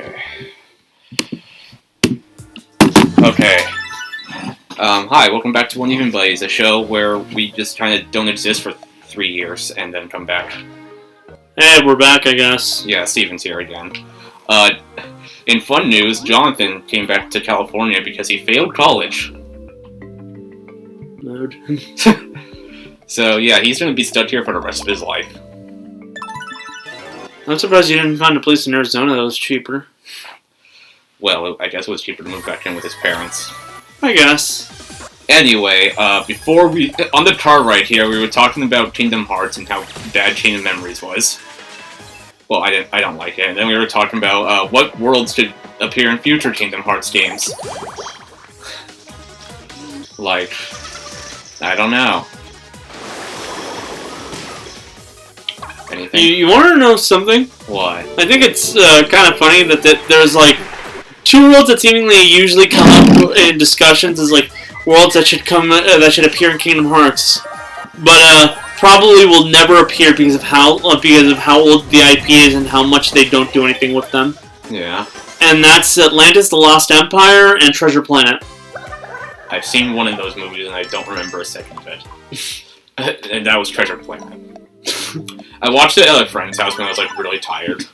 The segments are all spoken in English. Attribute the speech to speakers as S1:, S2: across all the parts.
S1: Okay. Okay. Hi, welcome back to Uneven Blaze, a show where we just kind of don't exist for 3 years and then come back.
S2: Hey, we're back, I guess.
S1: Yeah, Steven's here again. In fun news, Jonathan came back to California because he failed college.
S2: Mood.
S1: So, yeah, he's going to be stuck here for the rest of his life.
S2: I'm surprised you didn't find a place in Arizona that was cheaper.
S1: Well, I guess it was cheaper to move back in with his parents.
S2: I guess.
S1: Anyway, before we... On the car right here, we were talking about Kingdom Hearts and how bad Chain of Memories was. Well, I don't like it. And then we were talking about what worlds should appear in future Kingdom Hearts games. Like... I don't know. Anything?
S2: You want to know something?
S1: What?
S2: I think it's kind of funny that there's like two worlds that seemingly usually come up in discussions as like worlds that should appear in Kingdom Hearts, but probably will never appear because of how old the IP is and how much they don't do anything with them.
S1: Yeah.
S2: And that's Atlantis: The Lost Empire and Treasure Planet.
S1: I've seen one of those movies and I don't remember a second of it. And that was Treasure Planet. I watched it at a friend's house when I was like really tired,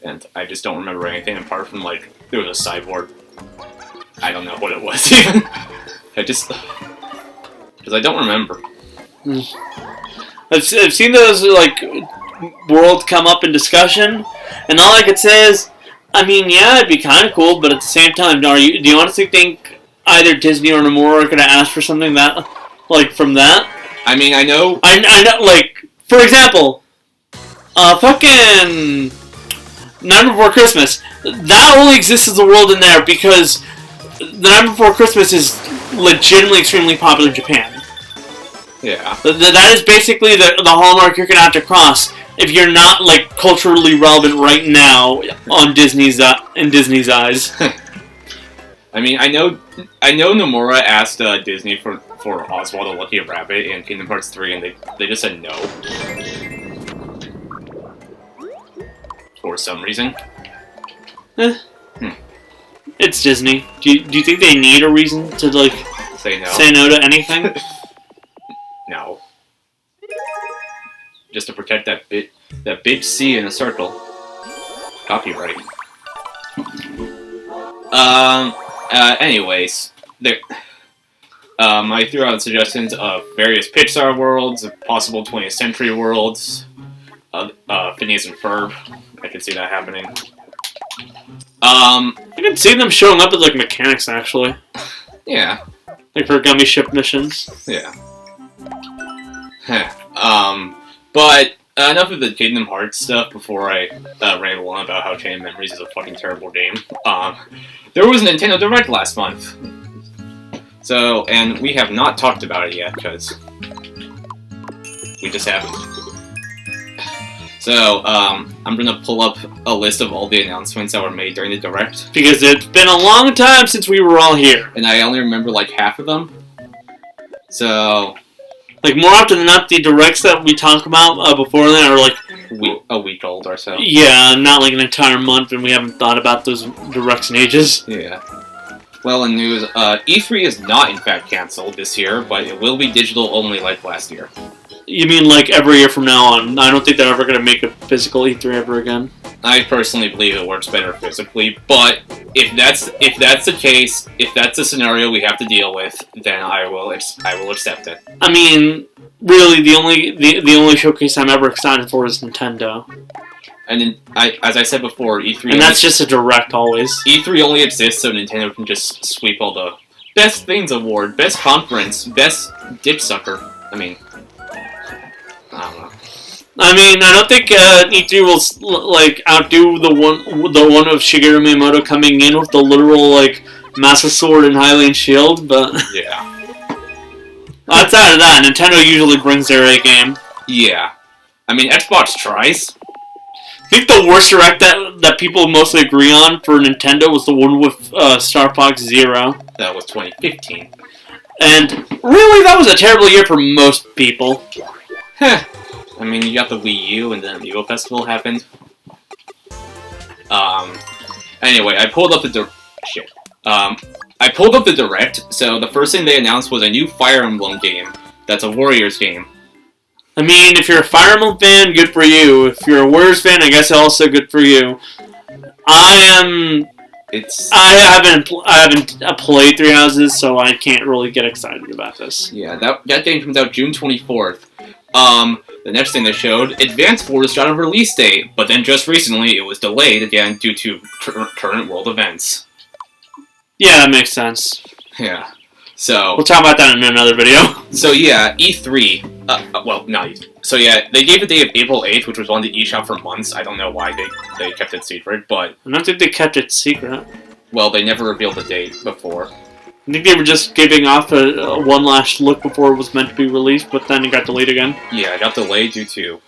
S1: and I just don't remember anything apart from like there was a cyborg. I don't know what it was even. Because I don't remember.
S2: I've seen those like worlds come up in discussion, and all I could say is, I mean, yeah, it'd be kind of cool, but at the same time, do you honestly think either Disney or Nomura are gonna ask for something that like from that?
S1: I mean, I know,
S2: like. For example, fucking Night Before Christmas. That only exists as a world in there because The Night Before Christmas is legitimately extremely popular in Japan.
S1: Yeah.
S2: That is basically the hallmark you're gonna have to cross if you're not like culturally relevant right now on Disney's in Disney's eyes.
S1: I mean, I know Nomura asked Disney for Oswald the Lucky Rabbit in Kingdom Hearts 3, and they just said no. For some reason.
S2: It's Disney. Do you think they need a reason to like
S1: say
S2: no to anything?
S1: No. Just to protect that big C in a circle. Copyright. Anyways, I threw out suggestions of various Pixar worlds, possible 20th century worlds, Phineas and Ferb. I could see that happening. I
S2: can see them showing up as like mechanics, actually.
S1: Yeah.
S2: Like for gummy ship missions.
S1: Yeah. But enough of the Kingdom Hearts stuff before I ramble on about how Chain of Memories is a fucking terrible game. There was a Nintendo Direct last month. So, and we have not talked about it yet, because we just haven't. So, I'm gonna pull up a list of all the announcements that were made during the Direct.
S2: Because it's been a long time since we were all here.
S1: And I only remember like half of them. So...
S2: Like, more often than not, the Directs that we talk about before that are like...
S1: a week old or so.
S2: Yeah, not like an entire month, and we haven't thought about those Directs in ages.
S1: Yeah. Well, in news, E3 is not in fact cancelled this year, but it will be digital only like last year.
S2: You mean like every year from now on? I don't think they're ever going to make a physical E3 ever again.
S1: I personally believe it works better physically, but if that's the case, if that's the scenario we have to deal with, then I will accept it.
S2: I mean, really, the only showcase I'm ever excited for is Nintendo.
S1: And then, as I said before, E3...
S2: And that's just a Direct, always.
S1: E3 only exists so Nintendo can just sweep all the Best Things Award, Best Conference, Best Dick Sucker. I mean... I don't know.
S2: I mean, I don't think E3 will like outdo the one of Shigeru Miyamoto coming in with the literal like Master Sword and Hylian Shield, but
S1: yeah.
S2: Outside of that, Nintendo usually brings their A game.
S1: Yeah, I mean Xbox tries.
S2: I think the worst Direct that people mostly agree on for Nintendo was the one with Star Fox Zero.
S1: That was 2015,
S2: and really, that was a terrible year for most people.
S1: Heh. I mean, you got the Wii U, and then the Amiibo Festival happened. Anyway, I pulled up the I pulled up the direct. So the first thing they announced was a new Fire Emblem game. That's a Warriors game.
S2: I mean, if you're a Fire Emblem fan, good for you. If you're a Warriors fan, I guess also good for you. I haven't played Three Houses, so I can't really get excited about this.
S1: Yeah, that game comes out June 24th. The next thing they showed, Advance Wars got a release date, but then just recently it was delayed again due to current world events.
S2: Yeah, that makes sense.
S1: Yeah. So
S2: we'll talk about that in another video.
S1: So yeah, E3. Well, not E3. So yeah, they gave the date of April 8th, which was on the eShop for months. I don't know why they kept it secret, but
S2: I don't think they kept it secret.
S1: Well, they never revealed the date before.
S2: I think they were just giving off a one last look before it was meant to be released, but then it got delayed again.
S1: Yeah, it got delayed due to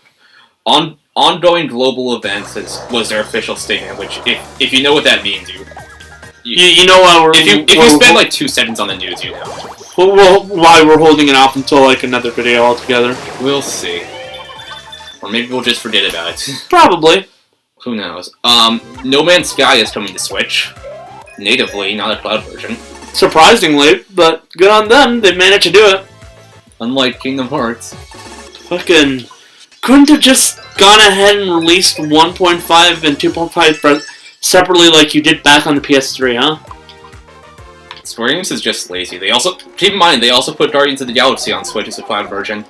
S1: ongoing global events. Was their official statement. Which, if you know what that means,
S2: you know why we're...
S1: If you spend like 2 seconds on the news, you know.
S2: Why we're holding it off until like another video altogether.
S1: We'll see. Or maybe we'll just forget about it.
S2: Probably.
S1: Who knows? No Man's Sky is coming to Switch. Natively, not a cloud version.
S2: Surprisingly, but good on them. They managed to do it.
S1: Unlike Kingdom Hearts.
S2: Fucking... Couldn't have just gone ahead and released 1.5 and 2.5 separately like you did back on the PS3, huh?
S1: Square Enix is just lazy. They also, keep in mind, they also put Guardians of the Galaxy on Switch as a cloud version.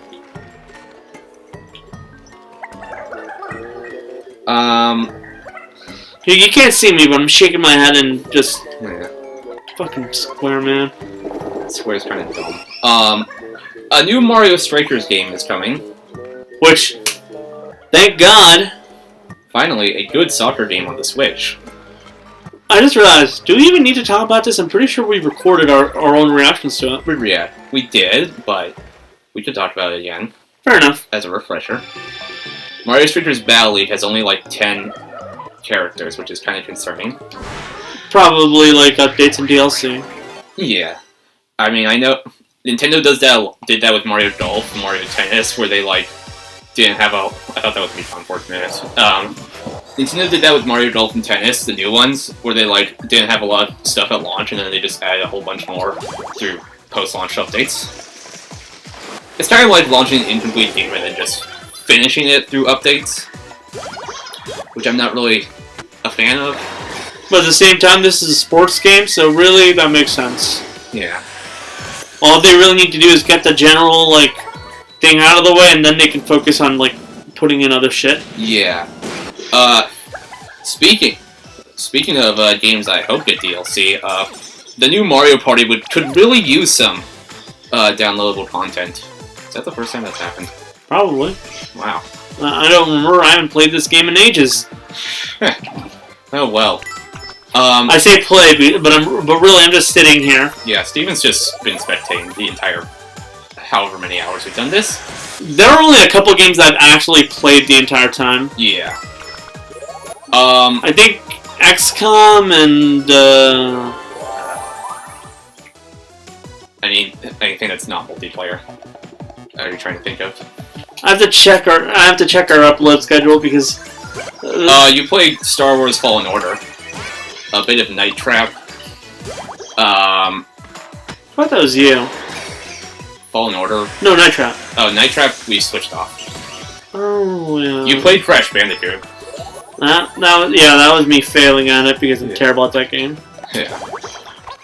S2: You can't see me, but I'm shaking my head and just...
S1: Yeah.
S2: Fucking Square, man.
S1: Square's kind of dumb. A new Mario Strikers game is coming.
S2: Which, thank God.
S1: Finally, a good soccer game on the Switch.
S2: I just realized, do we even need to talk about this? I'm pretty sure we recorded our own reactions to it.
S1: We did, but we could talk about it again.
S2: Fair enough.
S1: As a refresher. Mario Strikers Battle League has only like 10 characters, which is kind of concerning.
S2: Probably like updates and DLC.
S1: Yeah. I mean, I know Nintendo did that with Mario Golf and Mario Tennis, where they like didn't have I thought that was Miitopia for a minute. Nintendo did that with Mario Golf and Tennis, the new ones, where they like didn't have a lot of stuff at launch, and then they just added a whole bunch more through post-launch updates. It's kind of like launching an incomplete game and then just finishing it through updates, which I'm not really a fan of.
S2: But at the same time, this is a sports game, so really, that makes sense.
S1: Yeah.
S2: All they really need to do is get the general, like, thing out of the way, and then they can focus on, like, putting in other shit.
S1: Yeah. Speaking of games I hope get DLC, the new Mario Party could really use some downloadable content. Is that the first time that's happened?
S2: Probably.
S1: Wow.
S2: I don't remember. I haven't played this game in ages.
S1: Oh well.
S2: I say play, but really I'm just sitting here.
S1: Yeah, Steven's just been spectating the entire however many hours we've done this.
S2: There are only a couple games I've actually played the entire time.
S1: Yeah.
S2: I think XCOM and
S1: anything that's not multiplayer. Are you trying to think of?
S2: I have to check our upload schedule because
S1: you played Star Wars Fallen Order. A bit of Night Trap.
S2: I thought that was you.
S1: Fallen Order.
S2: No, Night Trap.
S1: Oh, Night Trap we switched off.
S2: Oh yeah.
S1: You played Crash Bandicoot.
S2: That was me failing on it because I'm terrible at that game.
S1: Yeah.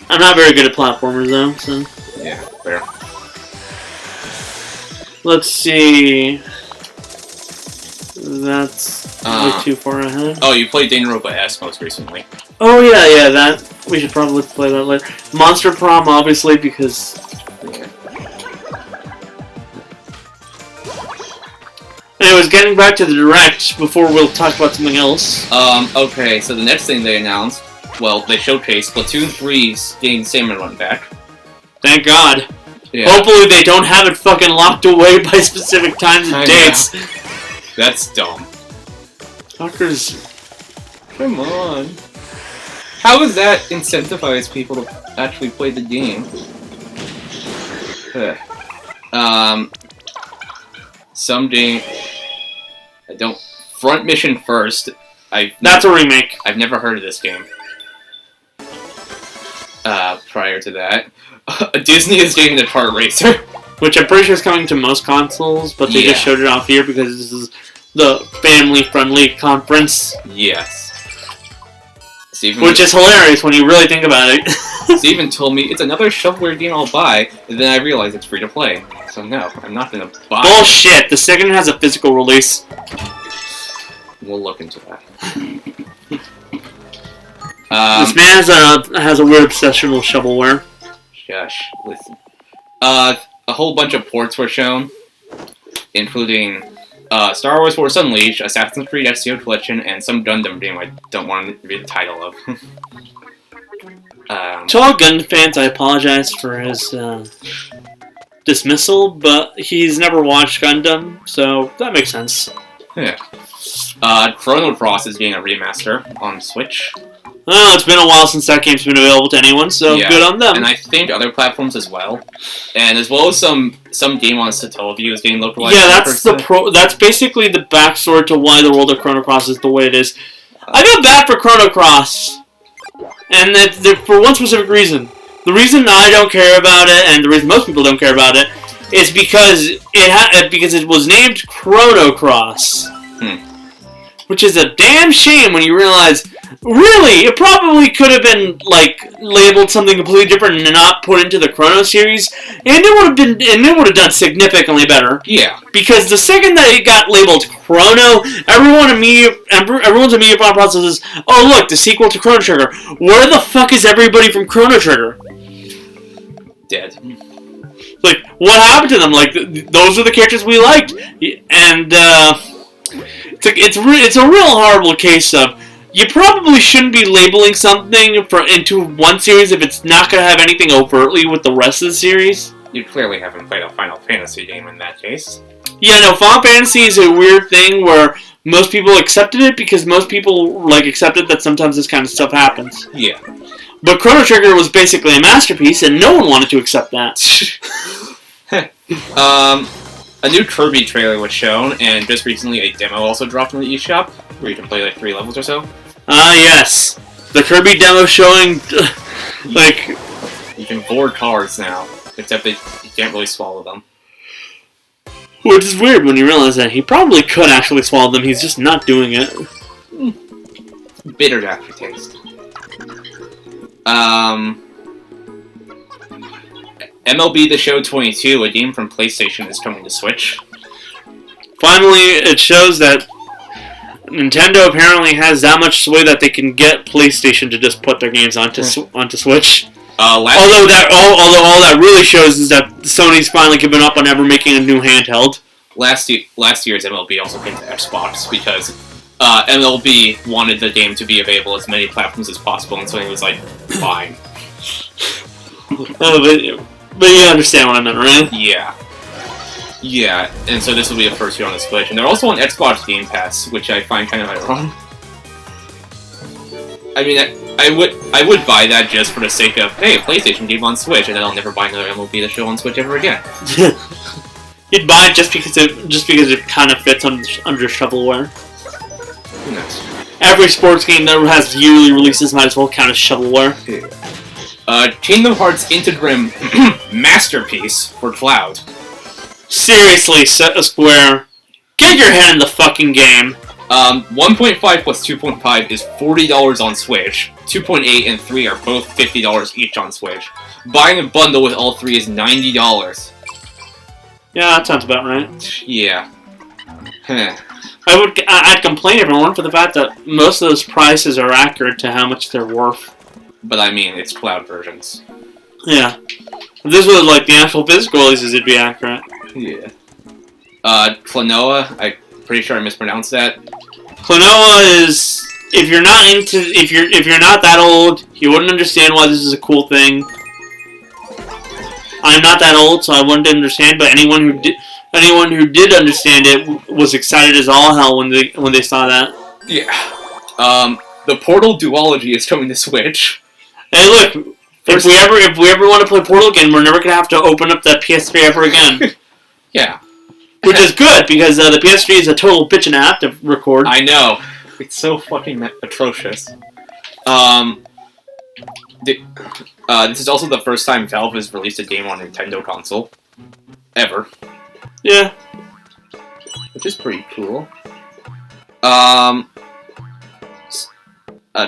S2: I'm not very good at platformers though, so.
S1: Yeah, fair.
S2: Let's see. That's way too far ahead.
S1: Oh, you played Danganronpa S most recently.
S2: Oh yeah, that. We should probably play that later. Monster Prom, obviously, because...
S1: Yeah.
S2: Anyways, getting back to the Direct, before we'll talk about something else.
S1: Okay, so the next thing they announced, well, they showcased Splatoon 3's getting Salmon Run back.
S2: Thank God.
S1: Yeah.
S2: Hopefully they don't have it fucking locked away by specific times and dates.
S1: That's dumb.
S2: Fuckers.
S1: Come on. How does that incentivize people to actually play the game? Someday... I don't... Front Mission First.
S2: That's a remake.
S1: I've never heard of this game. prior to that. Disney is getting the kart racer.
S2: Which I'm pretty sure is coming to most consoles, but they just showed it off here because this is the family-friendly conference.
S1: Yes.
S2: Which is hilarious when you really think about it.
S1: Steven told me, it's another shovelware game I'll buy, and then I realized it's free to play. So no, I'm not gonna buy it.
S2: Bullshit! The second has a physical release.
S1: We'll look into that.
S2: This man has a weird obsession with shovelware.
S1: Shush, listen. A whole bunch of ports were shown, including Star Wars Force Unleashed, Assassin's Creed Ezio Collection, and some Gundam game I don't want to read the title of.
S2: To all Gundam fans, I apologize for his dismissal, but he's never watched Gundam, so that makes sense.
S1: Yeah. Chrono Cross is getting a remaster on Switch.
S2: Well, it's been a while since that game's been available to anyone, so good on them.
S1: And I think other platforms as well. And as well as some game on Satellaview is getting localized.
S2: Yeah, that's basically the backstory to why the world of Chrono Cross is the way it is. I feel bad for Chrono Cross. And for one specific reason. The reason I don't care about it, and the reason most people don't care about it, is because it was named Chrono Cross. Which is a damn shame when you realize, really, it probably could have been labeled something completely different and not put into the Chrono series, and it would have done significantly better.
S1: Yeah. Because
S2: the second that it got labeled Chrono, everyone's immediate thought process is, oh look, the sequel to Chrono Trigger. Where the fuck is everybody from Chrono Trigger?
S1: Dead.
S2: Like, what happened to them? Like, those are the characters we liked, and it's a real horrible case of, you probably shouldn't be labeling something into one series if it's not going to have anything overtly with the rest of the series.
S1: You clearly haven't played a Final Fantasy game in that case.
S2: Yeah, no, Final Fantasy is a weird thing where most people accepted it because most people accepted that sometimes this kind of stuff happens.
S1: Yeah.
S2: But Chrono Trigger was basically a masterpiece and no one wanted to accept that.
S1: A new Kirby trailer was shown, and just recently a demo also dropped in the eShop, where you can play 3 levels or so.
S2: Yes. The Kirby demo showing,
S1: You can board cars now, except that you can't really swallow them.
S2: Which is weird when you realize that he probably could actually swallow them, he's just not doing it.
S1: Bitter aftertaste. MLB The Show 22, a game from PlayStation, is coming to Switch.
S2: Finally, it shows that Nintendo apparently has that much sway that they can get PlayStation to just put their games onto Switch. Although all that really shows is that Sony's finally given up on ever making a new handheld.
S1: Last year's MLB also came to Xbox because MLB wanted the game to be available as many platforms as possible, and Sony was like, fine.
S2: But you understand what I meant, right?
S1: Yeah. Yeah, and so this will be a first year on the Switch. And they're also on Xbox Game Pass, which I find kind of ironic. I mean, I would buy that just for the sake of, hey, PlayStation game on Switch, and then I'll never buy another MLB The Show on Switch ever again.
S2: You'd buy it just because it kind of fits under shovelware.
S1: Who knows?
S2: Every sports game that has yearly releases might as well count as shovelware.
S1: Yeah. Kingdom Hearts Interim Masterpiece for Cloud.
S2: Seriously, Square, get your head in the fucking game.
S1: 1.5 plus 2.5 is $40 on Switch. 2.8 and 3 are both $50 each on Switch. Buying a bundle with all 3 is $90.
S2: Yeah, that sounds about right.
S1: Yeah.
S2: I'd complain if it weren't for the fact that most of those prices are accurate to how much they're worth.
S1: But I mean, it's cloud versions.
S2: Yeah. If this was like the actual physical releases, it'd be accurate.
S1: Yeah. Klonoa, I'm pretty sure I mispronounced that.
S2: Klonoa is, if you're not that old, you wouldn't understand why this is a cool thing. I'm not that old, so I wouldn't understand. But anyone who did understand it was excited as all hell when they saw that.
S1: Yeah. The Portal duology is coming to Switch.
S2: Hey, look. If we ever want to play Portal again, we're never gonna have to open up that PS3 ever again.
S1: Yeah.
S2: Which is good, because the PS3 is a total bitch and a half to record.
S1: I know. It's so fucking atrocious. This is also the first time Valve has released a game on Nintendo console. Ever.
S2: Yeah.
S1: Which is pretty cool. A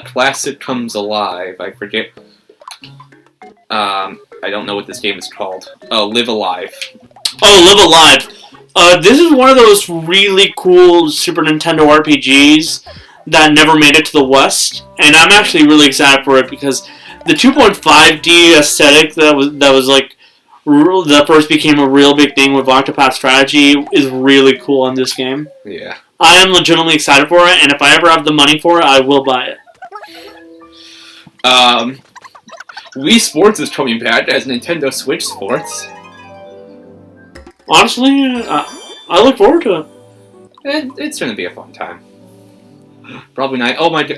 S1: classic comes alive. I forget. I don't know what this game is called. Oh, Live Alive.
S2: Oh, Live Alive. This is one of those really cool Super Nintendo RPGs that never made it to the West, and I'm actually really excited for it because the 2.5D aesthetic that was like that first became a real big thing with Octopath Strategy is really cool in this game.
S1: Yeah.
S2: I am legitimately excited for it, and if I ever have the money for it, I will buy it.
S1: Wii Sports is coming back as Nintendo Switch Sports.
S2: Honestly, I look forward to it.
S1: It's gonna be a fun time. Probably not.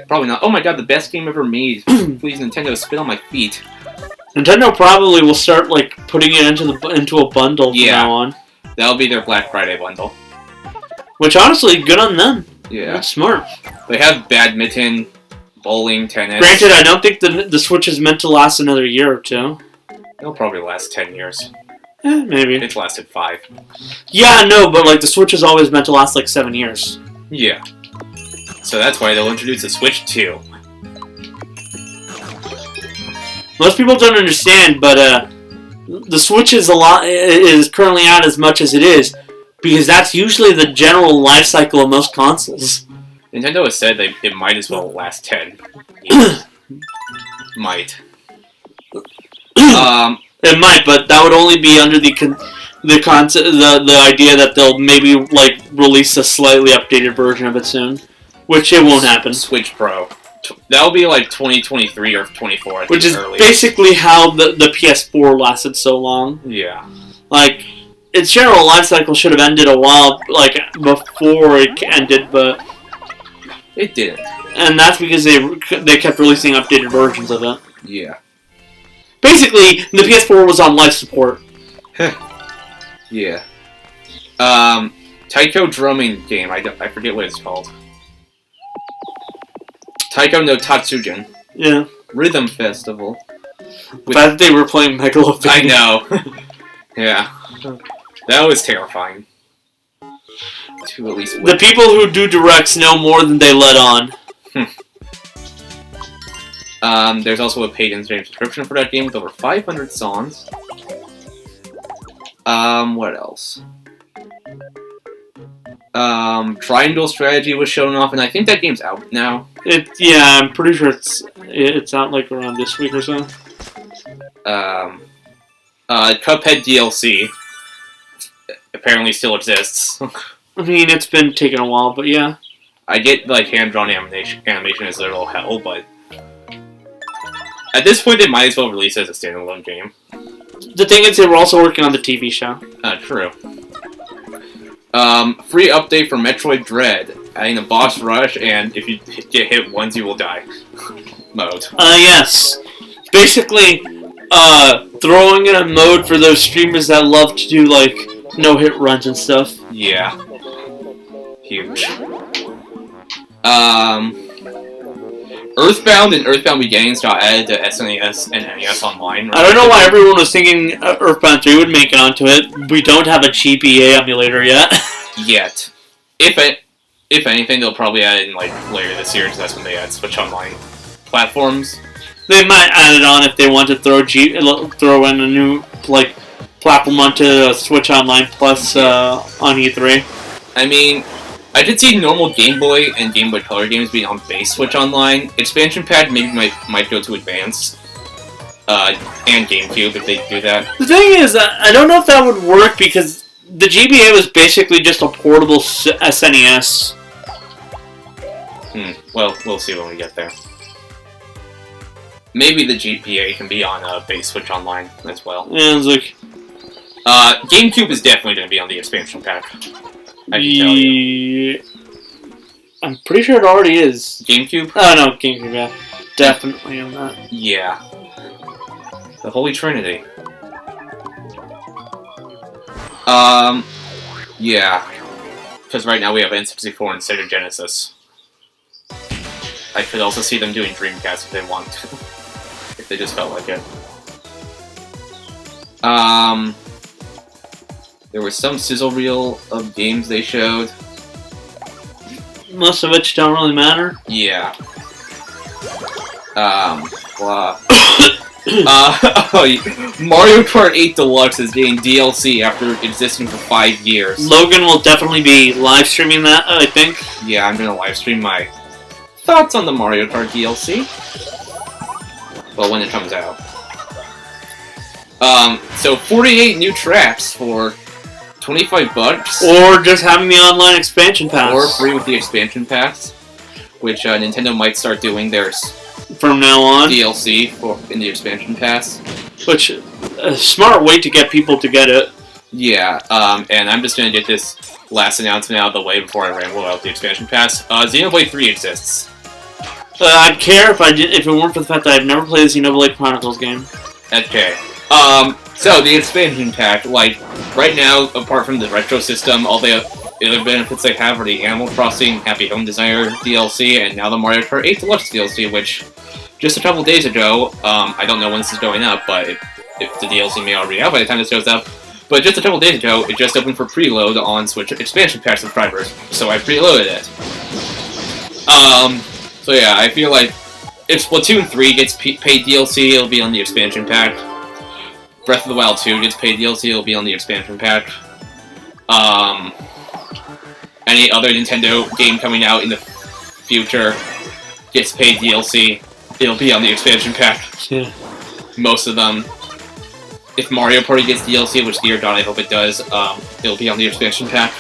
S1: Probably not. Oh my god, the best game ever made. Please, Nintendo, spit on my feet.
S2: Nintendo probably will start like putting it into a bundle from now on.
S1: That'll be their Black Friday bundle.
S2: Which honestly, good on them.
S1: Yeah,
S2: that's smart.
S1: They have badminton, bowling, tennis.
S2: Granted, I don't think the Switch is meant to last another year or two.
S1: It'll probably last 10 years.
S2: Maybe.
S1: It's lasted 5.
S2: Yeah, I know, but like the Switch is always meant to last like 7 years.
S1: Yeah. So that's why they'll introduce the Switch 2.
S2: Most people don't understand, but the Switch is currently out as much as it is because that's usually the general life cycle of most consoles.
S1: Nintendo has said it might as well last 10 years. Might.
S2: It might, but that would only be under the idea that they'll maybe like release a slightly updated version of it soon, which it won't happen.
S1: Switch Pro. That'll be like 2023 or 24.
S2: Which is
S1: early.
S2: Basically how the PS4 lasted so long.
S1: Yeah.
S2: Like, its general life cycle should have ended a while, like, before it ended, but
S1: it didn't.
S2: And that's because they kept releasing updated versions of it.
S1: Yeah.
S2: Basically, the PS4 was on life support.
S1: Yeah. Taiko drumming game. I forget what it's called. Taiko no Tatsujin.
S2: Yeah.
S1: Rhythm Festival.
S2: The fact that they were playing Megalopania.
S1: I know. Yeah. That was terrifying. To at least
S2: the people who do directs know more than they let on.
S1: There's also a paid in-game subscription for that game with over 500 songs. What else? Triangle Strategy was shown off, and I think that game's out now.
S2: Yeah, I'm pretty sure it's out like around this week or so.
S1: Cuphead DLC apparently still exists.
S2: I mean, it's been taking a while, but yeah.
S1: I get like hand-drawn animation is a little hell, but at this point they might as well release it as a standalone game.
S2: The thing is, they were also working on the TV show.
S1: True. Free update for Metroid Dread, adding a boss rush, and if you get hit once, you will die mode.
S2: Yes. Basically, throwing in a mode for those streamers that love to do, like, no-hit runs and stuff.
S1: Yeah. Huge. Earthbound and Earthbound Beginnings got added to SNES and NES Online.
S2: I don't know why everyone was thinking Earthbound 3 would make it onto it. We don't have a GBA emulator yet.
S1: Yet. If anything, they'll probably add it in, like, later this year, because that's when they add Switch Online platforms.
S2: They might add it on if they want to throw in a new, like, platform onto Switch Online Plus on E3.
S1: I mean, I did see normal Game Boy and Game Boy Color games being on base Switch Online. Expansion Pack maybe might go to Advance. And GameCube if they do that.
S2: The thing is, I don't know if that would work because the GBA was basically just a portable SNES.
S1: Well, we'll see when we get there. Maybe the GBA can be on base Switch Online as well.
S2: Yeah, it's like...
S1: GameCube is definitely going to be on the expansion pack. I can tell you.
S2: I'm pretty sure it already is.
S1: GameCube?
S2: Oh, no, GameCube, yeah. Definitely on that.
S1: Yeah. The Holy Trinity. Yeah. Because right now we have N64 and Sega Genesis. I could also see them doing Dreamcast if they want. If They just felt like it. There was some sizzle reel of games they showed.
S2: Most of which don't really matter.
S1: Yeah. Mario Kart 8 Deluxe is getting DLC after existing for 5 years.
S2: Logan will definitely be live streaming that, I think.
S1: Yeah, I'm gonna live stream my thoughts on the Mario Kart DLC. Well, when it comes out. So 48 new tracks for $25.
S2: Or just having the online expansion pass.
S1: Or free with the expansion pass. Which Nintendo might start doing theirs
S2: from now on.
S1: DLC in the expansion pass.
S2: Which, a smart way to get people to get it.
S1: Yeah, and I'm just gonna get this last announcement out of the way before I ramble about the expansion pass. Xenoblade 3 exists.
S2: I'd care if it weren't for the fact that I've never played the Xenoblade Chronicles game.
S1: Okay. So the expansion pack, like, right now, apart from the retro system, all the other benefits they have are the Animal Crossing Happy Home Designer DLC, and now the Mario Kart 8 Deluxe DLC, which, just a couple days ago, I don't know when this is going up, but if the DLC may already out by the time this goes up, but just a couple days ago, it just opened for preload on Switch expansion pack subscribers, so I preloaded it. So yeah, I feel like if Splatoon 3 gets paid DLC, it'll be on the expansion pack. Breath of the Wild 2 gets paid DLC, it'll be on the expansion pack. Any other Nintendo game coming out in the future gets paid DLC, it'll be on the expansion pack.
S2: Yeah.
S1: Most of them. If Mario Party gets DLC, which dear God, I hope it does, it'll be on the expansion pack.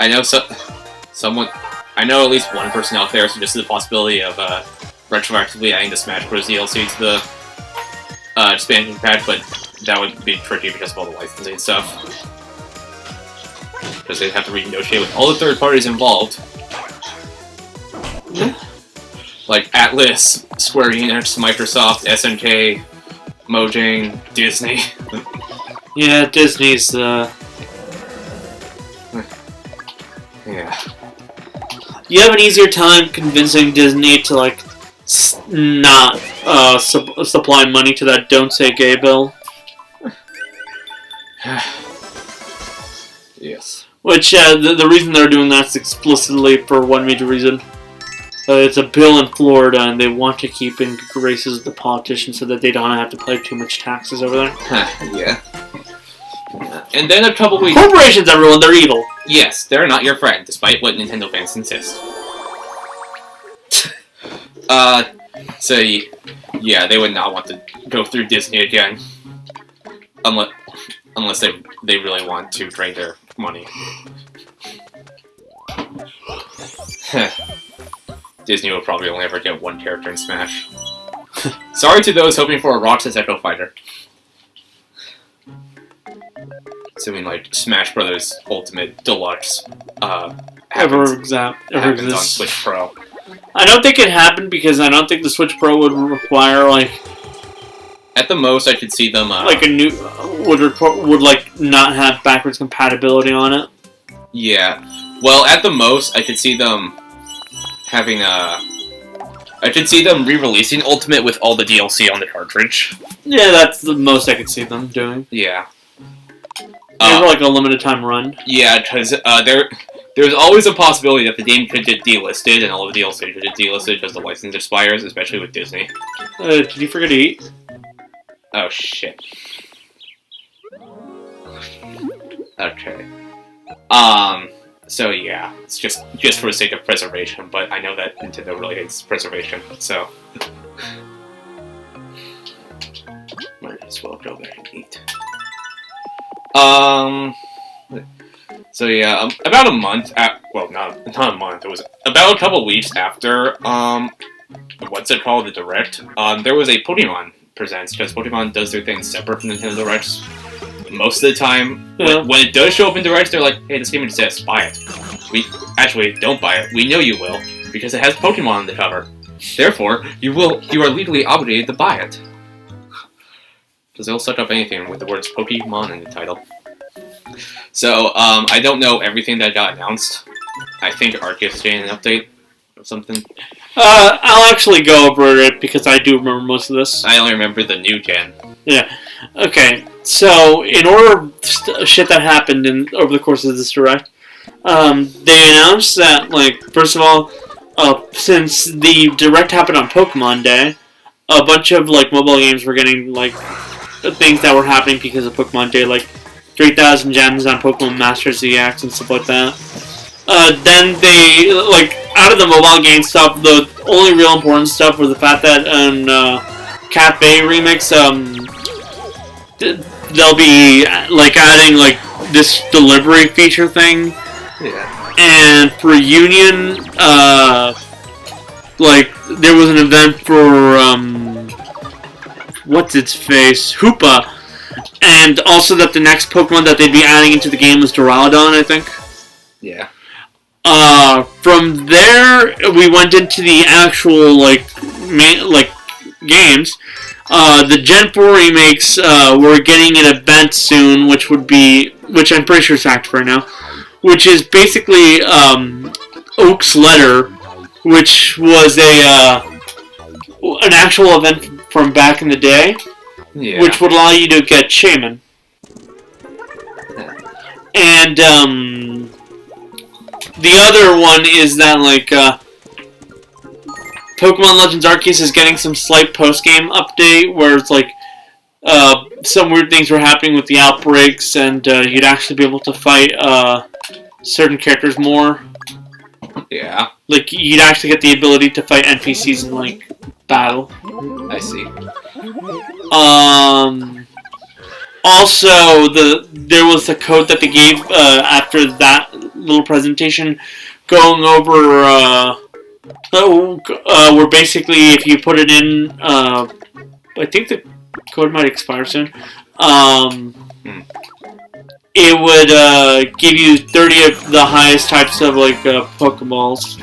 S1: I know I know at least one person out there suggested the possibility of retroactively adding the Smash Bros. DLC to the expansion pack, but that would be tricky because of all the licensing stuff. Because they'd have to renegotiate with all the third parties involved. Like Atlas, Square Enix, Microsoft, SNK, Mojang, Disney.
S2: Yeah, Disney's
S1: Yeah.
S2: You have an easier time convincing Disney to, like, not supply money to that Don't Say Gay bill.
S1: Yes.
S2: Which, the reason they're doing that is explicitly for one major reason. It's a bill in Florida, and they want to keep in good graces with the politicians so that they don't have to pay too much taxes over there.
S1: Yeah. And then a couple weeks...
S2: Corporations, everyone, they're evil.
S1: Yes, they're not your friend, despite what Nintendo fans insist. So, yeah, they would not want to go through Disney again. Unless they really want to drain their money. Disney will probably only ever get one character in Smash. Sorry to those hoping for a Roxas Echo Fighter. Assuming, like, Smash Brothers Ultimate Deluxe
S2: Ever
S1: happens on
S2: exists.
S1: Switch Pro.
S2: I don't think it happened because I don't think the Switch Pro would require, like...
S1: At the most, I could see them...
S2: like, a new... would, like, not have backwards compatibility on it.
S1: Yeah. Well, at the most, I could see them having I could see them re-releasing Ultimate with all the DLC on the cartridge.
S2: Yeah, that's the most I could see them doing.
S1: Yeah.
S2: Maybe like a limited time run.
S1: Yeah, because there's always a possibility that the game could get delisted and all the DLC could get delisted because the license expires, especially with Disney.
S2: Did you forget to eat?
S1: Oh, shit. Okay. So yeah, it's just for the sake of preservation, but I know that Nintendo really hates preservation, so... Might as well go back and eat. So yeah, about a month well, not a month, it was about a couple weeks after, what's it called, the Direct, there was a Pokemon Presents, because Pokemon does their things separate from Nintendo Directs. Most of the time,
S2: yeah.
S1: when it does show up in Directs, they're like, hey, this game exists, buy it. Actually, don't buy it, we know you will, because it has Pokemon on the cover. Therefore, you are legally obligated to buy it. Because they'll suck up anything with the words Pokemon in the title. So, I don't know everything that got announced. I think Arceus is getting an update or something.
S2: I'll actually go over it because I do remember most of this.
S1: I only remember the new gen.
S2: Yeah. Okay. So, in order of shit that happened over the course of this direct, they announced that, like, first of all, since the direct happened on Pokemon Day, a bunch of, like, mobile games were getting, like, things that were happening because of Pokemon Day, like 3,000 gems on Pokemon Master ZX and stuff like that. Then they, like, out of the mobile game stuff, the only real important stuff was the fact that in Cafe Remix, they'll be, like, adding, like, this delivery feature thing.
S1: Yeah.
S2: And for Union, like, there was an event for, what's its face? Hoopa. And also that the next Pokemon that they'd be adding into the game was Duraludon, I think.
S1: Yeah.
S2: From there, we went into the actual, like, games. The Gen 4 remakes, we're getting an event soon, which I'm pretty sure is active right now, which is basically, Oak's Letter, which was an actual event from back in the day, which would allow you to get Shaman. And, the other one is that, like, Pokemon Legends Arceus is getting some slight post-game update where it's, like, some weird things were happening with the outbreaks and you'd actually be able to fight certain characters more.
S1: Yeah.
S2: Like, you'd actually get the ability to fight NPCs in, like, battle.
S1: I see.
S2: Also, there was a code that they gave after that little presentation going over where basically if you put it in, I think the code might expire soon, it would give you 30 of the highest types of, like, Pokeballs.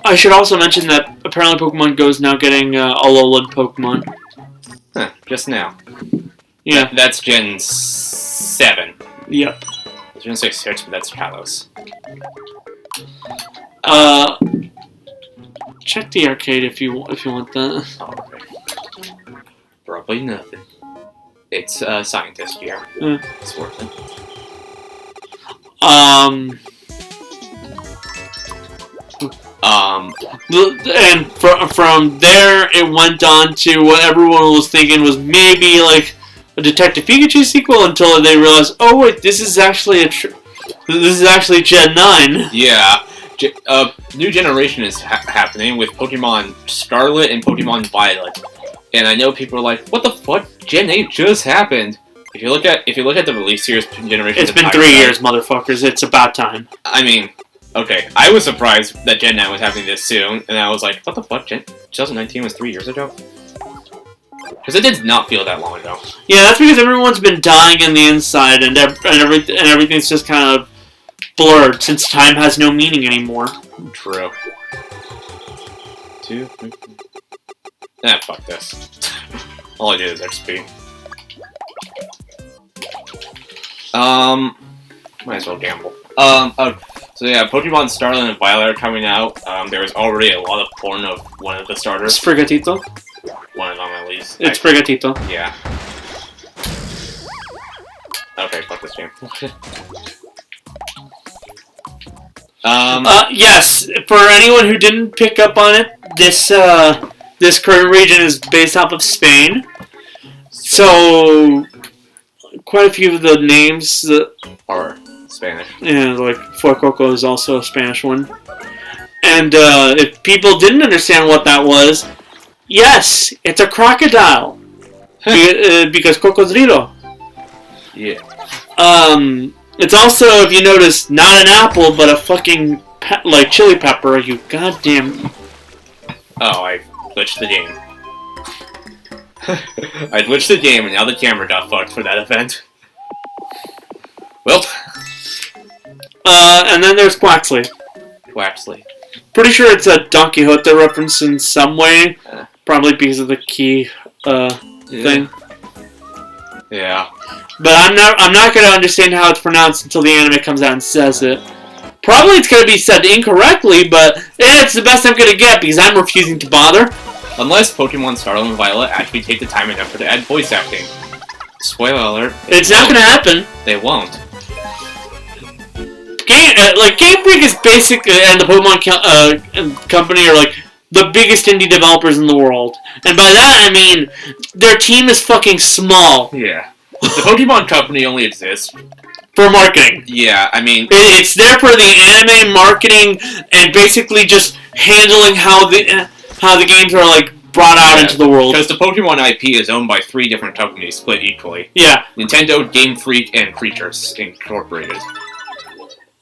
S2: I should also mention that apparently Pokemon Go is now getting Alolan Pokemon.
S1: Huh, just now.
S2: Yeah.
S1: That's Gen 7.
S2: Yep.
S1: I was going to say 6, but that's Kalos.
S2: Check the arcade if you want that.
S1: Oh, okay. Probably nothing. It's scientist here. It's worth it.
S2: And from there, it went on to what everyone was thinking was maybe like a Detective Pikachu sequel until they realized, oh wait, this is actually Gen 9.
S1: Yeah, new generation is happening with Pokemon Scarlet and Pokemon Violet, and I know people are like, what the fuck? Gen 8 just happened. If you look at the release years generation,
S2: it's been 3 years, motherfuckers. It's about time.
S1: I mean. Okay, I was surprised that Gen 9 was happening this soon, and I was like, what the fuck, 2019 was 3 years ago? Because it did not feel that long ago.
S2: Yeah, that's because everyone's been dying in the inside, and everything's just kind of blurred, since time has no meaning anymore.
S1: True. 2, 3, 4. Fuck this. All I did is XP. Might as well gamble. So yeah, Pokemon Scarlet and Violet are coming out. There was already a lot of porn of one of the starters.
S2: Sprigatito?
S1: One of them, at least.
S2: It's Sprigatito.
S1: Yeah. Okay, fuck this game.
S2: Yes, for anyone who didn't pick up on it, this current region is based off of Spain. So, quite a few of the names
S1: are Spanish.
S2: Yeah, like Fuecoco is also a Spanish one. And if people didn't understand what that was, yes, it's a crocodile. Because cocodrilo.
S1: Yeah.
S2: It's also, if you notice, not an apple, but a fucking chili pepper. You goddamn.
S1: Oh, I glitched the game. I glitched the game, and now the camera got fucked for that event. Well.
S2: And then there's Quaxley.
S1: Quaxley.
S2: Pretty sure it's a Don Quixote reference in some way. Probably because of the key thing.
S1: Yeah.
S2: But I'm not gonna understand how it's pronounced until the anime comes out and says it. Probably it's going to be said incorrectly, but it's the best I'm going to get because I'm refusing to bother.
S1: Unless Pokemon Scarlet and Violet actually take the time and effort to add voice acting. Spoiler alert.
S2: It's not going to happen.
S1: They won't.
S2: Game Freak is basically, and the Pokemon company are like the biggest indie developers in the world. And by that I mean their team is fucking small.
S1: Yeah. The Pokemon company only exists
S2: for marketing.
S1: Yeah, I mean...
S2: It's there for the anime marketing and basically just handling how the games are, like, brought out into the world.
S1: Because the Pokemon IP is owned by 3 different companies, split equally.
S2: Yeah.
S1: Nintendo, Game Freak, and Creatures Incorporated.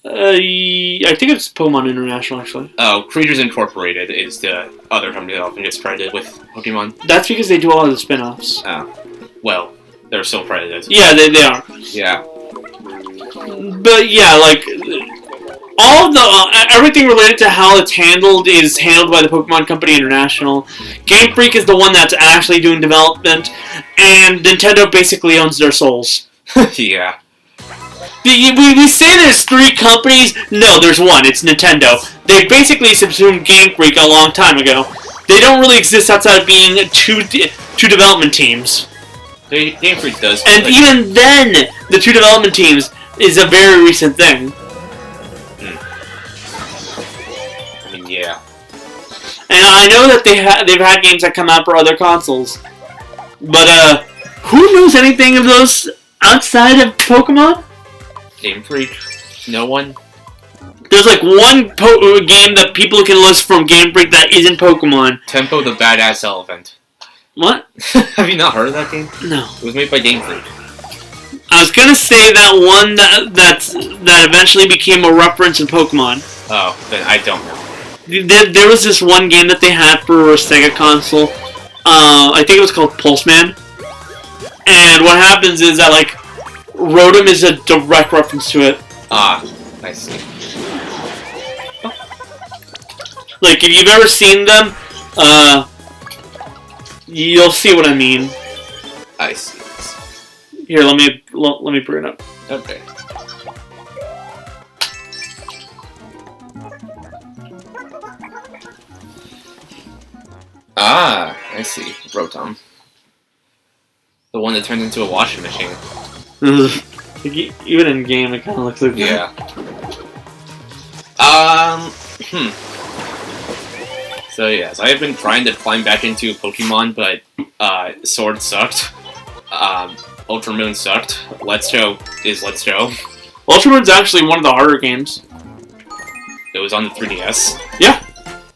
S2: I think it's Pokemon International, actually.
S1: Oh, Creatures Incorporated is the other company that often gets credited with Pokemon.
S2: That's because they do all of the spin-offs.
S1: Oh. Well, they're still credited.
S2: Yeah, they are.
S1: Yeah.
S2: But yeah, like all of the everything related to how it's handled is handled by the Pokemon Company International. Game Freak is the one that's actually doing development, and Nintendo basically owns their souls.
S1: Yeah.
S2: We say there's 3 companies. No, there's one. It's Nintendo. They basically subsumed Game Freak a long time ago. They don't really exist outside of being two development teams.
S1: Game Freak does.
S2: And even then, the 2 development teams is a very recent thing.
S1: I mean, yeah.
S2: And I know that they've had games that come out for other consoles. But, who knows anything of those outside of Pokemon?
S1: Game Freak? No one?
S2: There's like one game that people can list from Game Freak that isn't Pokemon.
S1: Tempo the Badass Elephant.
S2: What?
S1: Have you not heard of that game?
S2: No.
S1: It was made by Game Freak.
S2: I was gonna say that one that eventually became a reference in Pokemon.
S1: Oh, then I don't know.
S2: There was this one game that they had for a Sega console. I think it was called Pulseman. And what happens is that, like, Rotom is a direct reference to it.
S1: Ah, I see.
S2: Like, if you've ever seen them, you'll see what I mean.
S1: I see.
S2: Here, let me bring it up.
S1: Okay. Ah, I see. Rotom. The one that turned into a washing machine.
S2: Even in game, it kind of looks like
S1: that. So yes, I have been trying to climb back into Pokemon, but Sword sucked. Ultra Moon sucked. Let's Go is Let's Go.
S2: Ultra Moon's actually one of the harder games.
S1: It was on the 3DS.
S2: Yeah.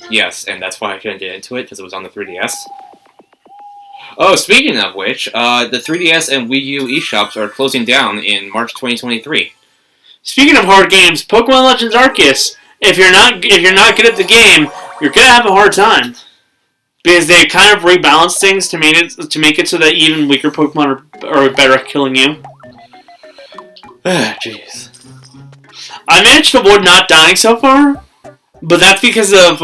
S1: Yes, and that's why I couldn't get into it, because it was on the 3DS. Oh, speaking of which, the 3DS and Wii U eShops are closing down in March 2023.
S2: Speaking of hard games, Pokemon Legends Arceus. If you're not good at the game, you're gonna have a hard time. Because they kind of rebalance things to make it so that even weaker Pokemon are better at killing you.
S1: Jeez.
S2: I managed to avoid not dying so far, but that's because of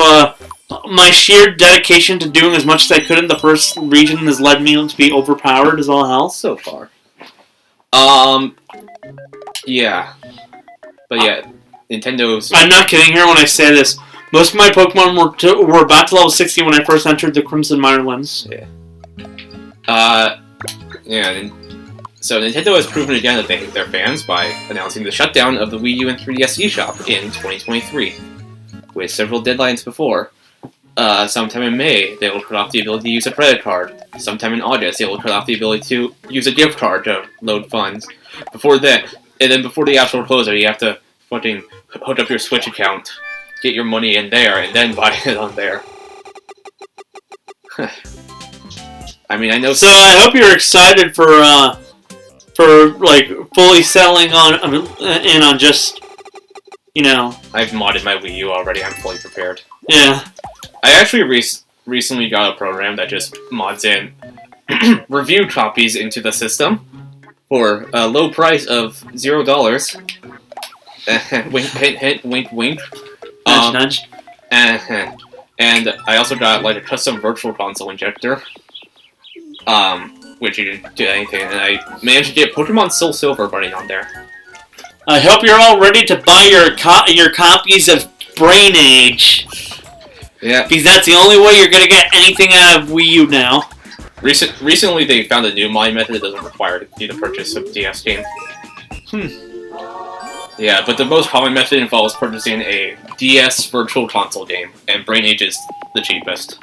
S2: my sheer dedication to doing as much as I could in the first region has led me to be overpowered as all hell.
S1: So far. Yeah. But yeah, Nintendo's...
S2: I'm not kidding here when I say this. Most of my Pokemon were about to level 60 when I first entered the Crimson Mirelands.
S1: Yeah. So Nintendo has proven again that they hate their fans by announcing the shutdown of the Wii U and 3DS eShop in 2023, with several deadlines before. Sometime in May, they will cut off the ability to use a credit card. Sometime in August, they will cut off the ability to use a gift card to load funds. Before the actual closeout, you have to fucking hook up your Switch account, get your money in there, and then buy it on there. I mean, I know.
S2: So I hope you're excited for like fully settling on just, you know.
S1: I've modded my Wii U already. I'm fully prepared.
S2: Yeah.
S1: I actually recently got a program that just mods in review copies into the system for a low price of $0. Wink, hint, hint, wink, wink.
S2: Nudge, nudge.
S1: And I also got like a custom virtual console injector, which you can do anything. And I managed to get Pokemon Soul Silver running on there.
S2: I hope you're all ready to buy your copies of Brain Age.
S1: Yeah.
S2: Because that's the only way you're going to get anything out of Wii U now.
S1: Recently, they found a new mod method that doesn't require you to purchase a DS game. Yeah, but the most common method involves purchasing a DS Virtual Console game, and Brain Age is the cheapest.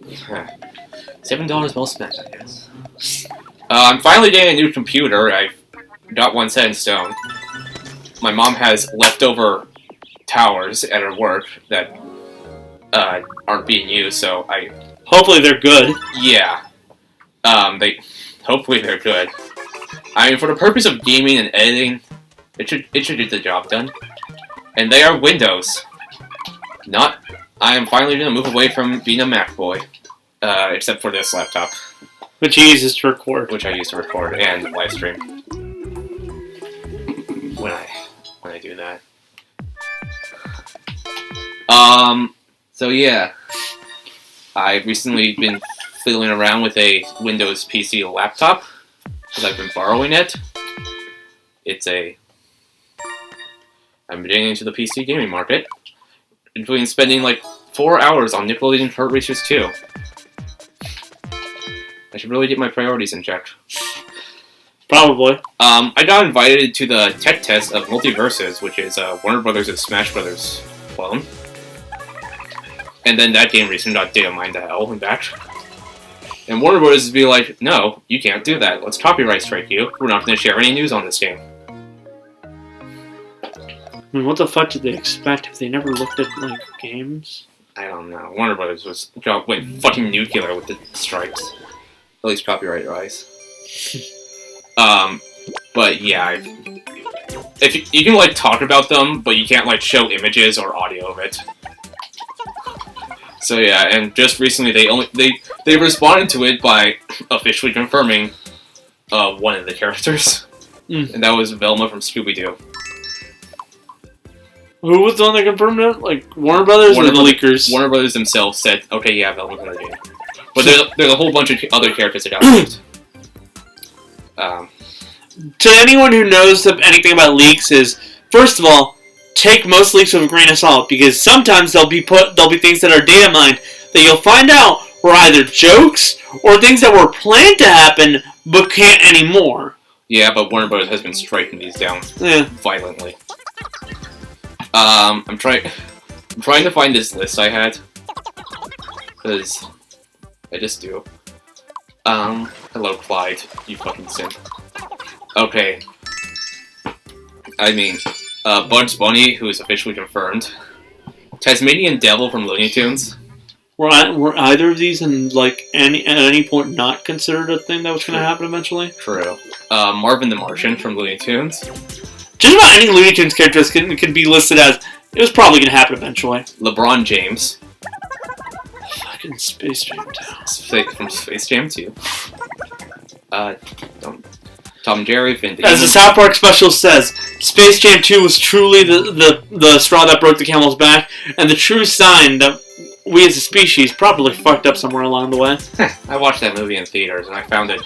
S1: $7 well spent, I guess. I'm finally getting a new computer. I've got one set in stone. My mom has leftover towers at her work that aren't being used, so
S2: Hopefully they're good.
S1: Yeah. Hopefully they're good. I mean, for the purpose of gaming and editing, it should get the job done. And they are Windows. I am finally gonna move away from being a Mac boy. Except for this laptop.
S2: Which he uses to record.
S1: Which I use to record and live stream. When I do that. So yeah. I've recently been fiddling around with a Windows PC laptop. Because I've been borrowing it. I'm getting into the PC gaming market. Including spending like 4 hours on Nickelodeon Kart Racers 2. I should really get my priorities in check.
S2: Probably.
S1: I got invited to the tech test of Multiverses, which is Warner Brothers' Smash Brothers clone. And then that game recently got data mined to hell and back. And Warner Brothers would be like, no, you can't do that. Let's copyright strike you. We're not going to share any news on this game.
S2: I mean, what the fuck did they expect if they never looked at, like, games?
S1: I don't know. Warner Brothers went fucking nuclear with the strikes. At least copyright-wise. But yeah, if you can like talk about them, but you can't like show images or audio of it. So yeah, and just recently they responded to it by officially confirming one of the characters, and that was Velma from Scooby-Doo.
S2: Who was the one that confirmed it? Like Warner Brothers or the leakers?
S1: Warner Brothers themselves said, "Okay, yeah, Velma's in the game." But there's a whole bunch of other characters that got leaked.
S2: To anyone who knows anything about leaks, is first of all, take most leaks with a grain of salt, because sometimes there'll be things that are data mined that you'll find out were either jokes or things that were planned to happen but can't anymore.
S1: Yeah, but Warner Brothers has been striking these down violently. I'm trying to find this list I had, because I just do. Hello, Clyde, you fucking simp. Okay. I mean, Bugs Bunny, who is officially confirmed. Tasmanian Devil from Looney Tunes.
S2: Were either of these in like at any point not considered a thing that was going to happen eventually?
S1: True. Marvin the Martian from Looney Tunes.
S2: Just about any Looney Tunes characters can be listed as it was probably going to happen eventually.
S1: LeBron James.
S2: Fucking Space Jam 2.
S1: From Space Jam 2. Tom and Jerry, Vin Diesel.
S2: As the South Park special says, Space Jam 2 was truly the straw that broke the camel's back, and the true sign that we as a species probably fucked up somewhere along the way.
S1: I watched that movie in theaters, and I found it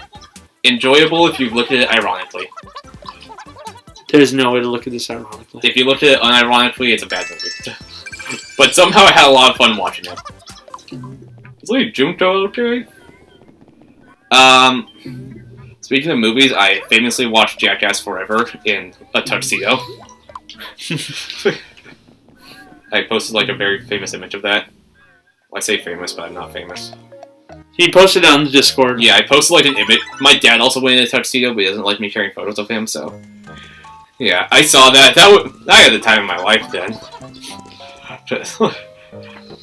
S1: enjoyable if you looked at it ironically.
S2: There's no way to look at this ironically.
S1: If you looked at it unironically, it's a bad movie. But somehow I had a lot of fun watching it. Is like Junko okay? Speaking of movies, I famously watched Jackass Forever in a tuxedo. I posted like a very famous image of that. Well, I say famous, but I'm not famous.
S2: He posted it on the Discord.
S1: Yeah, I posted like an image. My dad also went in a tuxedo, but he doesn't like me sharing photos of him, so... Yeah, I saw that. I had the time of my life then.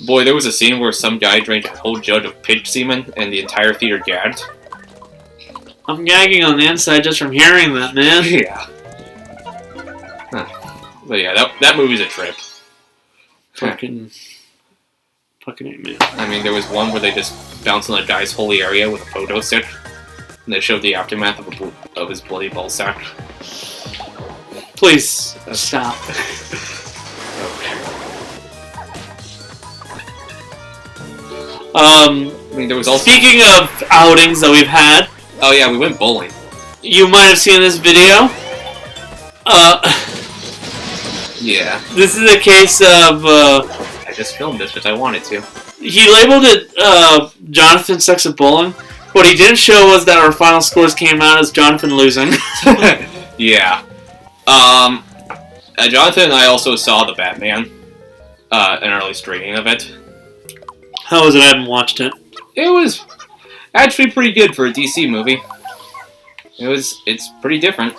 S1: Boy, there was a scene where some guy drank a whole jug of pig semen, and the entire theater gagged.
S2: I'm gagging on the inside just from hearing that, man.
S1: Yeah. Huh. But yeah, that movie's a trip.
S2: Fucking ain't, man.
S1: I mean, there was one where they just bounced on a guy's holy area with a photo stick, and they showed the aftermath of his bloody ballsack.
S2: Please, stop.
S1: I mean, there was also...
S2: Speaking of outings that we've had...
S1: Oh yeah, we went bowling.
S2: You might have seen this video.
S1: Yeah.
S2: This is a case of,
S1: I just filmed this because I wanted to.
S2: he labeled it, Jonathan sucks at bowling. What he didn't show was that our final scores came out as Jonathan losing.
S1: Yeah. Jonathan and I also saw The Batman. An early screening of it.
S2: How was it? I haven't watched it.
S1: It was actually pretty good for a DC movie. It's pretty different.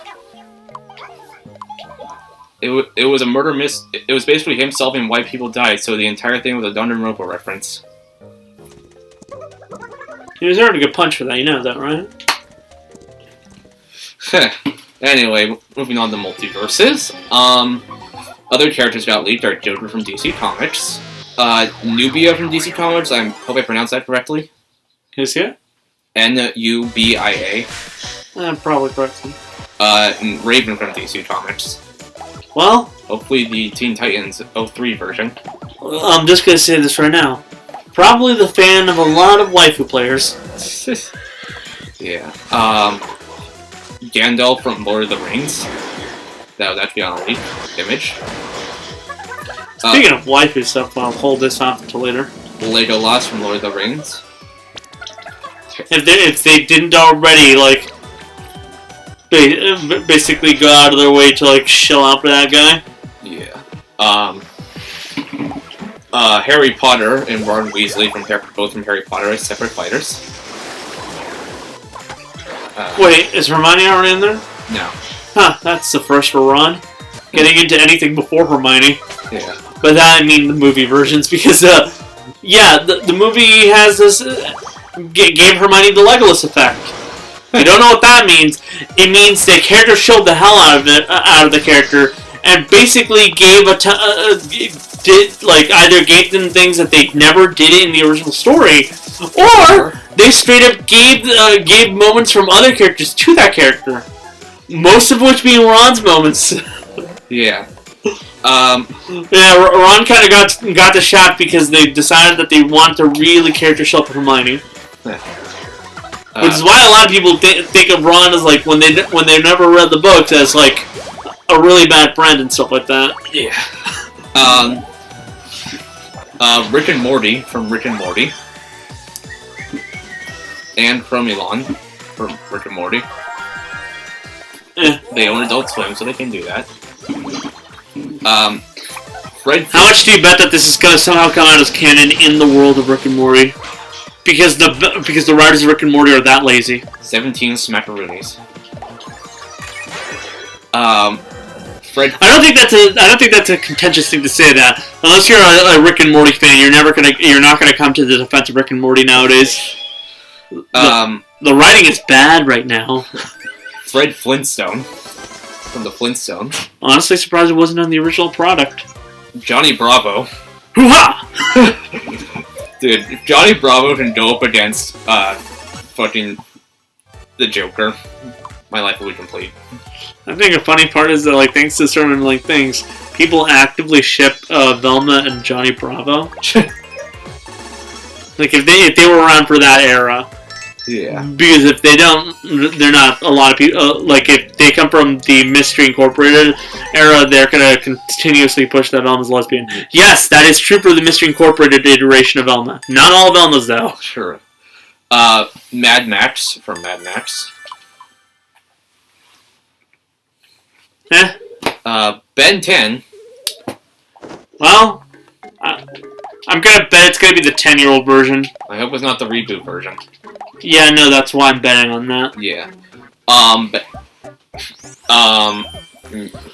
S1: It was a murder it was basically him solving why people died, so the entire thing was a Danganronpa reference.
S2: He was earning a good punch for that, you know that, right?
S1: Anyway, moving on to multiverses. Other characters got leaked are Joker from DC Comics, Nubia from DC Comics, I hope I pronounced that correctly.
S2: Who's here?
S1: Nubia.
S2: Probably correctly.
S1: And Raven from DC Comics.
S2: Well,
S1: hopefully the Teen Titans 03 version.
S2: I'm just gonna say this right now. Probably the fan of a lot of waifu players.
S1: Yeah. Gandalf from Lord of the Rings. That was actually on a leak image.
S2: Speaking of waifu stuff, I'll hold this off until later.
S1: Legolas from Lord of the Rings.
S2: If they didn't already, like, basically go out of their way to, like, shell out for that guy.
S1: Yeah. Harry Potter and Ron Weasley both from Harry Potter as separate fighters.
S2: Wait, is Hermione already in there?
S1: No.
S2: Huh, that's the first for Ron. Getting into anything before Hermione.
S1: Yeah.
S2: By that I mean the movie versions, because, yeah, the movie has this, gave Hermione the Legolas effect. If you don't know what that means, it means the character showed the hell out of the character, and basically gave either gave them things that they never did in the original story, or they straight up gave moments from other characters to that character. Most of which being Ron's moments.
S1: Yeah.
S2: Yeah, Ron kind of got the shot because they decided that they want to really character show up Hermione. Which is why a lot of people think of Ron as, like, when they've never read the books, as, like, a really bad friend and stuff like that.
S1: Yeah. Rick and Morty from Rick and Morty. And from Elon from Rick and Morty. They own Adult Swim, so they can do that.
S2: How much do you bet that this is going to somehow come out as canon in the world of Rick and Morty? Because the writers of Rick and Morty are that lazy.
S1: 17 smackaroonies.
S2: I don't think that's a contentious thing to say. That unless you're a Rick and Morty fan, you're not gonna come to the defense of Rick and Morty nowadays. The writing is bad right now.
S1: Fred Flintstone from the Flintstones.
S2: Honestly, surprised it wasn't on the original product.
S1: Johnny Bravo.
S2: Hoo-ha!
S1: Dude, if Johnny Bravo can go up against fucking the Joker, my life will be complete.
S2: I think a funny part is that, like, thanks to certain, like, things, people actively ship Velma and Johnny Bravo. Like, if they were around for that era.
S1: Yeah.
S2: Because if they don't, they're not a lot of people. Like, if they come from the Mystery Incorporated era, they're gonna continuously push that Velma's lesbian. Yes, that is true for the Mystery Incorporated iteration of Velma. Not all Velmas, though.
S1: Sure. Mad Max from Mad Max. Ben 10.
S2: Well, I'm gonna bet it's gonna be the 10-year-old version.
S1: I hope it's not the reboot version.
S2: Yeah, no, that's why I'm betting on that.
S1: Yeah.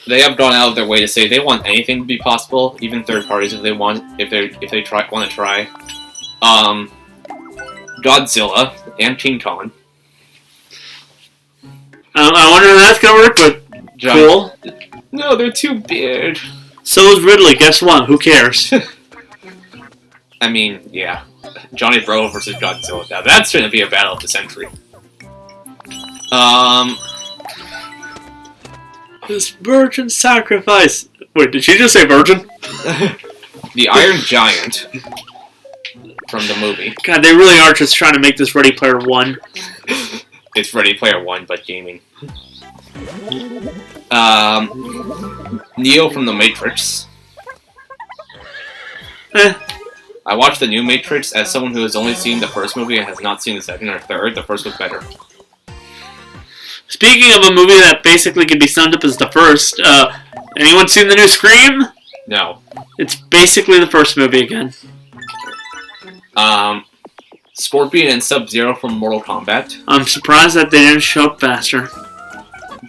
S1: They have gone out of their way to say they want anything to be possible, even third parties if they want to try. Godzilla and King Kong.
S2: I wonder if that's gonna work, but cool.
S1: No, they're too big.
S2: So is Ridley. Guess what? Who cares?
S1: I mean, yeah. Johnny Bravo versus Godzilla. Now that's going to be a battle of the century.
S2: This virgin sacrifice. Wait, did she just say virgin?
S1: The Iron Giant from the movie.
S2: God, they really are just trying to make this Ready Player One.
S1: It's Ready Player One, but gaming. Neo from The Matrix. I watched the new Matrix as someone who has only seen the first movie and has not seen the second or third. The first was better.
S2: Speaking of a movie that basically could be summed up as the first, anyone seen the new Scream?
S1: No.
S2: It's basically the first movie again.
S1: Scorpion and Sub-Zero from Mortal Kombat.
S2: I'm surprised that they didn't show up faster.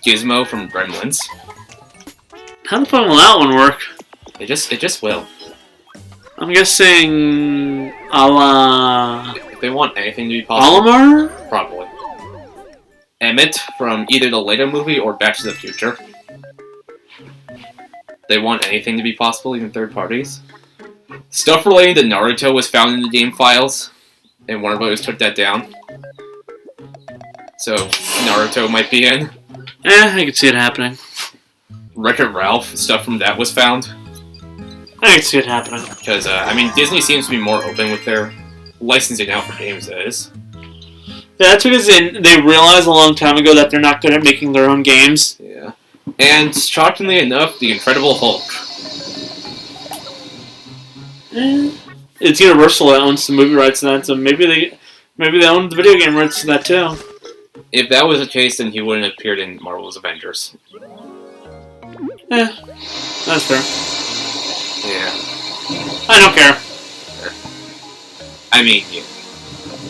S1: Gizmo from Gremlins.
S2: How the fuck will that one work?
S1: It just will.
S2: I'm guessing a la...
S1: If they want anything to be possible.
S2: Olimar?
S1: Probably. Emmett from either the later movie or Back to the Future. They want anything to be possible, even third parties. Stuff relating to Naruto was found in the game files, and Warner Bros. Took that down. So, Naruto might be in.
S2: I can see it happening.
S1: Wreck-It Ralph, stuff from that was found.
S2: I can see it happening.
S1: Because, Disney seems to be more open with their licensing out for games, that is.
S2: Yeah, that's because they realized a long time ago that they're not good at making their own games.
S1: Yeah. And, shockingly enough, The Incredible Hulk.
S2: It's Universal that owns the movie rights to that, so maybe they own the video game rights to that too.
S1: If that was the case, then he wouldn't have appeared in Marvel's Avengers.
S2: That's fair.
S1: Yeah.
S2: I don't care.
S1: Yeah.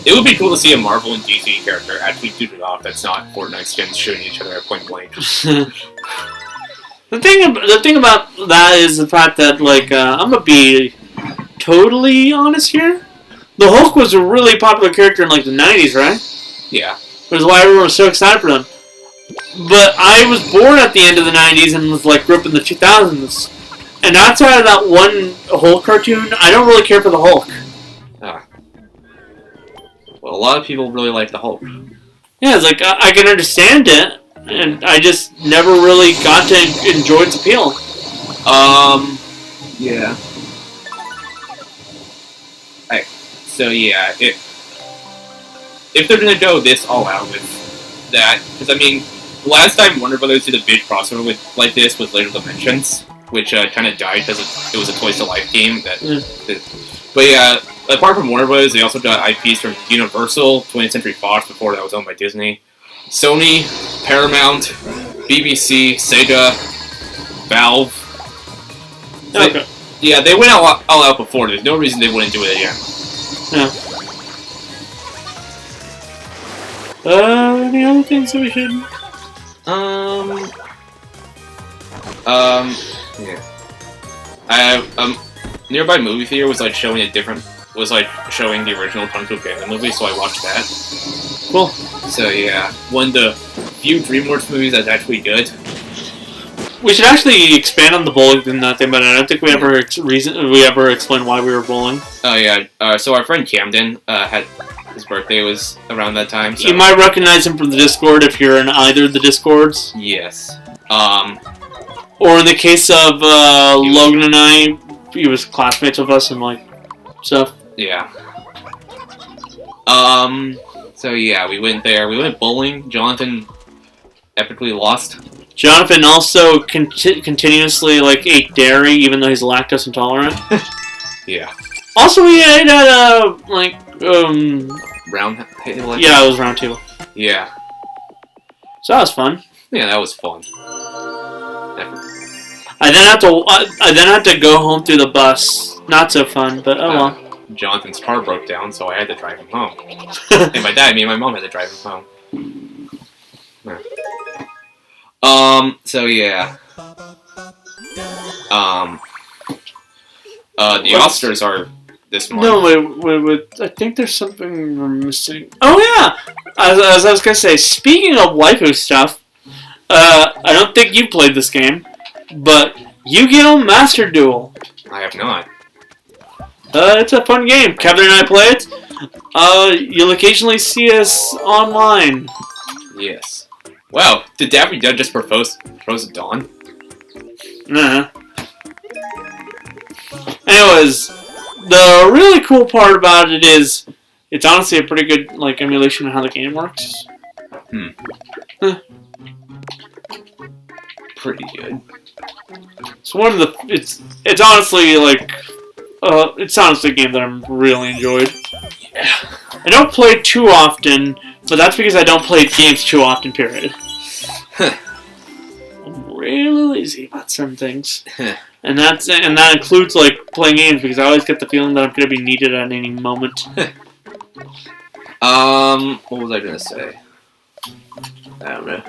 S1: It would be cool to see a Marvel and DC character actually do it off that's not Fortnite skins shooting each other at point blank.
S2: The thing about that is the fact that, I'm gonna be totally honest here. The Hulk was a really popular character in, the 90s, right?
S1: Yeah.
S2: Which is why everyone was so excited for them. But I was born at the end of the 90s and was, grew up in the 2000s. And outside of that one Hulk cartoon, I don't really care for the Hulk.
S1: Well, a lot of people really like the Hulk.
S2: Yeah, it's I can understand it, and I just never really got to enjoy its appeal.
S1: Yeah. So yeah, if they're gonna go this all out with that, because last time Warner Brothers did a big crossover like this with Later Dimensions, which kind of died because it was a Toys to Life game. But yeah, apart from Warner Brothers, they also got IPs from Universal, 20th Century Fox before that was owned by Disney, Sony, Paramount, BBC, Sega, Valve.
S2: Okay.
S1: Yeah, they went all out before. There's no reason they wouldn't do it again.
S2: Yeah. Any other things that we should?
S1: Yeah. Nearby movie theater was showing showing the original Kung Fu Panda movie, so I watched that.
S2: Cool.
S1: So yeah, one of the few DreamWorks movies that's actually good.
S2: We should actually expand on the bowling thing, but I don't think we ever explained why we were bowling.
S1: Oh yeah. So our friend Camden had his birthday was around that time. So.
S2: You might recognize him from the Discord if you're in either of the Discords.
S1: Yes.
S2: Or in the case of Logan and I, he was classmates of us and stuff.
S1: Yeah. So yeah, we went there. We went bowling. Jonathan epically lost.
S2: Jonathan also continuously ate dairy, even though he's lactose intolerant.
S1: Yeah.
S2: Also, we ate at
S1: round table.
S2: Yeah, it was round table.
S1: Yeah.
S2: So that was fun.
S1: Yeah, that was fun. Definitely. I
S2: then had to go home through the bus. Not so fun, but oh well.
S1: Jonathan's car broke down, so I had to drive him home. And my dad, me and my mom had to drive him home. Yeah. So yeah. The Oscars are this month.
S2: No, wait. I think there's something we're missing. Oh yeah! As I was gonna say, speaking of waifu stuff, I don't think you played this game, but Yu-Gi-Oh! Master Duel.
S1: I have not.
S2: It's a fun game. Kevin and I play it. You'll occasionally see us online.
S1: Yes. Wow, did Daffy Duck just propose to Dawn?
S2: Nah. Anyways, the really cool part about it is it's honestly a pretty good emulation of how the game works.
S1: Pretty good.
S2: It's one of the. It's honestly like. It's honestly a game that I'm really enjoyed.
S1: Yeah.
S2: I don't play it too often, but that's because I don't play games too often. Period. I'm really lazy about some things, and that includes like playing games because I always get the feeling that I'm going to be needed at any moment.
S1: What was I gonna say? I don't know.